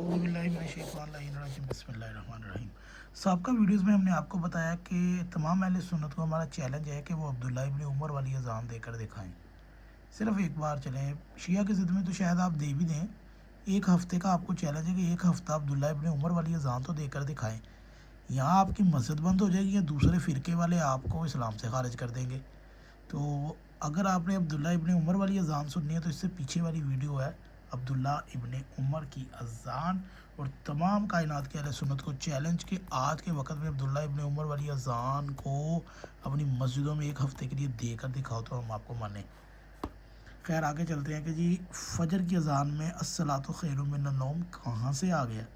बिस्मिल्लाहिर्रहमानिर्रहीम। साबका वीडियोज़ में हमने आपको बताया कि तमाम अहले सुन्नत को हमारा चैलेंज है कि वो अब्दुल्ला इब्न उमर वाली अज़ान देकर दिखाएं। सिर्फ एक बार चलें, शिया की ज़िद में तो शायद आप दे भी दें। एक हफ़्ते का आपको चैलेंज है कि एक हफ़्ता अब्दुल्ला इब्न उमर वाली अज़ान तो देकर दिखाएं। यहाँ आपकी मस्जिद बंद हो जाएगी या दूसरे फ़िरके वाले आपको इस्लाम से खारिज कर देंगे। तो अगर आपने अब्दुल्ला इब्न उमर वाली अज़ान सुननी है तो इससे पीछे वाली वीडियो है अब्दुल्ला इब्न उमर की अज़ान। और तमाम कायनात के अहले सुन्नत को चैलेंज के आज के वक्त में अब्दुल्ला इब्न उमर वाली अज़ान को अपनी मस्जिदों में एक हफ़्ते के लिए देकर दिखाओ तो हम आपको माने। खैर आगे चलते हैं कि जी फजर की अज़ान में अस्सलातु खैरुम मिनन नौम कहाँ से आ गया।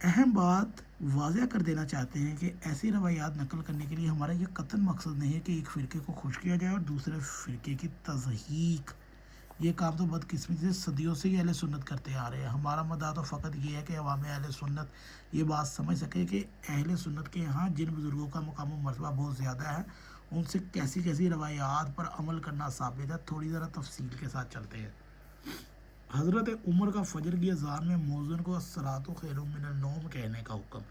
अहम बात वाज़ह कर देना चाहते हैं कि ऐसी रवायात नकल करने के लिए हमारा ये कतन मकसद नहीं है कि एक फ़िरके को खुश किया जाए और दूसरे फ़िरके की तज़हीक। ये काम तो बदकिस्मती से सदियों से ही अहले सुन्नत करते आ रहे हैं। हमारा मदा तो फ़कत ये है कि अवाम अहले सुन्नत ये बात समझ सके कि अहले सुन्नत के यहाँ जिन बुज़ुर्गों का मकाम व मर्तबा बहुत ज़्यादा है उनसे कैसी कैसी रवायात पर अमल करना साबित है। थोड़ी ज़रा तफसील के साथ चलते हैं। हज़रत उमर का फ़जर की अज़ान में मौज़िन को अस्सलातु खैरुम मिनन नौम कहने का हुक्म,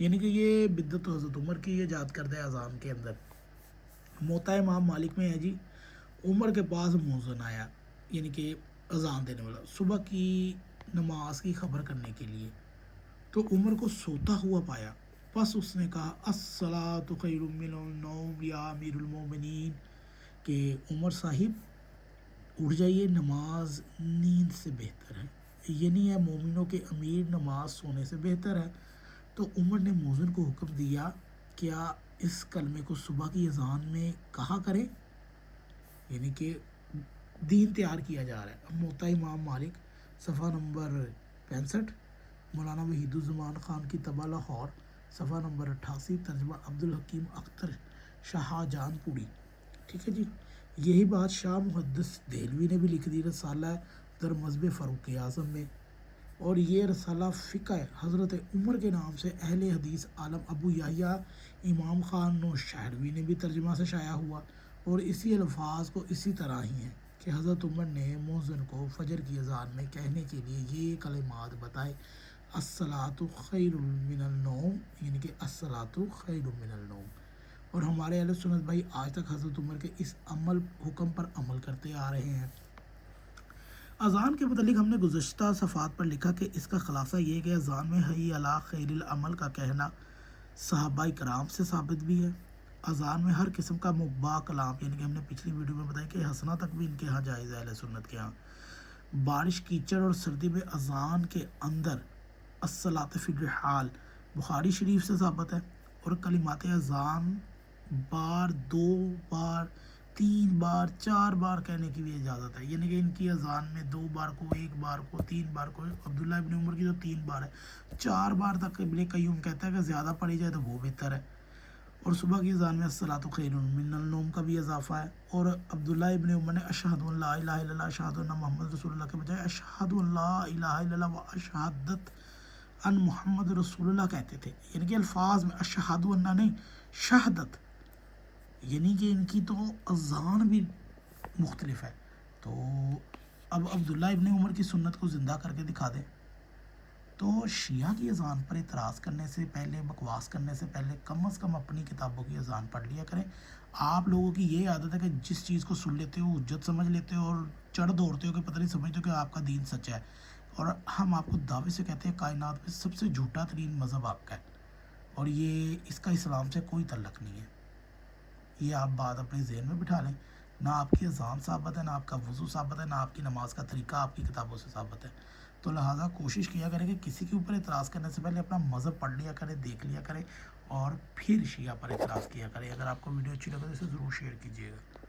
यानी कि ये बिद्दत हज़रत उमर की ये याद करदा है अज़ान के अंदर। मोता इमाम मालिक में है जी, उमर के पास मौज़िन आया यानी कि अज़ान देने वाला सुबह की नमाज की खबर करने के लिए। तो उमर को सोता हुआ पाया, बस उसने कहा अस्सलातु खैरुम मिनन नौम या अमीरुल मोमिनीन, कि उमर साहिब उठ जाइए, नमाज नींद से बेहतर है, ये नहीं है मोमिनों के अमीर, नमाज सोने से बेहतर है। तो उमर ने मौज़िन को हुक्म दिया, क्या इस कलमे को सुबह की अज़ान में कहा करें, यानी कि दीन तैयार किया जा रहा है। अब मोता इमाम मालिक सफ़ा नंबर 65, मौलाना वहीदुज़्ज़मान ख़ान की तबा लाहौर, सफ़ा नंबर 88, तर्जमा अब्दुल हकीम अख्तर शाहजहानपुरी। ठीक है जी, यही बात शाह मुहद्दिस देहलवी ने भी लिख दी रसाला दर मज़हब फ़ारूक आज़म में। और ये रसाला फ़िक़्ह हज़रत उमर के नाम से अहले हदीस आलम अबू याह्या इमाम ख़ान नौशहरवी ने भी तर्जुमा से शाया हुआ। और इसी अल्फाज को इसी तरह ही है कि हज़रत उमर ने मौज़िन को फ़जर की अज़ान में कहने के लिए ये कलिमात बताए, अस्सलातु खैरुम मिनन नौम, यानी कि अस्सलातु खैरुम मिनन नौम। और हमारे अहले सुन्नत भाई आज तक हज़रत उमर के इस हुक्म पर अमल करते आ रहे हैं। अज़ान के मतलब हमने गुज़श्ता सफ़ात पर लिखा कि इसका ख़ुलासा ये है कि अज़ान में हई अला खैरिल अमल का कहना सहाबा कराम से साबित भी है। अज़ान में हर किस्म का मुब्बा कलाम, यानी कि हमने पिछली वीडियो में बताया कि हंसना तक भी इनके यहाँ जायज़ है अहले सुन्नत के यहाँ। बारिश, कीचड़ और सर्दी में अज़ान के अंदर अस्सलात फ़िल हाल बुखारी शरीफ से साबित है। और कलिमात अज़ान बार, 2 बार, 3 बार, 4 बार कहने की भी इजाज़त है, यानी कि इनकी अज़ान में 2 बार को, 1 बार को, 3 बार को। अब्दुल्ला इब्न उमर की तो 3 बार है, 4 बार तक इब्न क़य्यूम कहता है कि ज़्यादा पढ़ी जाए तो वो बेहतर है। और सुबह की अज़ान में अस्सलातु खैरुम मिनन नौम का भी इजाफ़ा है। और अब्दुल्ला इब्न उमर ने अशहदु अल्ला इलाहा इल्लल्लाह अशहदु अन्ना मुहम्मद रसूलुल्लाह के बजाय अशहदु अल्ला इलाहा इल्लल्लाह व अशहदत अन मुहम्मद रसूलुल्लाह कहते थे, यानी कि अल्फाज में अशहदु अन्ना नहीं, शहादत, यानी कि इनकी तो अज़ान भी मुख्तलिफ है। तो अब अब्दुल्ला इब्न उमर की सुन्नत को ज़िंदा करके दिखा दें। तो शिया की अज़ान पर इतराज़ करने से पहले, बकवास करने से पहले कम अज़ कम अपनी किताबों की अज़ान पढ़ लिया करें। आप लोगों की ये आदत है कि जिस चीज़ को सुन लेते हो हुज्जत समझ लेते हो और चढ़ दौड़ते हो कि पता नहीं समझते हो कि आपका दीन सच्चा है। और हम आपको दावे से कहते हैं कायनात में सबसे झूठा तरीन मज़हब आपका है और ये इसका इस्लाम से कोई तल्लक नहीं है। ये आप बात अपने ज़हन में बिठा लें। ना आपकी अज़ान साबित है, ना आपका वज़ू साबित है, ना आपकी नमाज का तरीका आपकी किताबों से साबित है। तो लिहाजा कोशिश किया करें कि किसी के ऊपर एतराज़ करने से पहले अपना मज़हब पढ़ लिया करें, देख लिया करें और फिर शिया पर एतराज़ किया करें। अगर आपको वीडियो अच्छी लगे तो इसे ज़रूर शेयर कीजिएगा।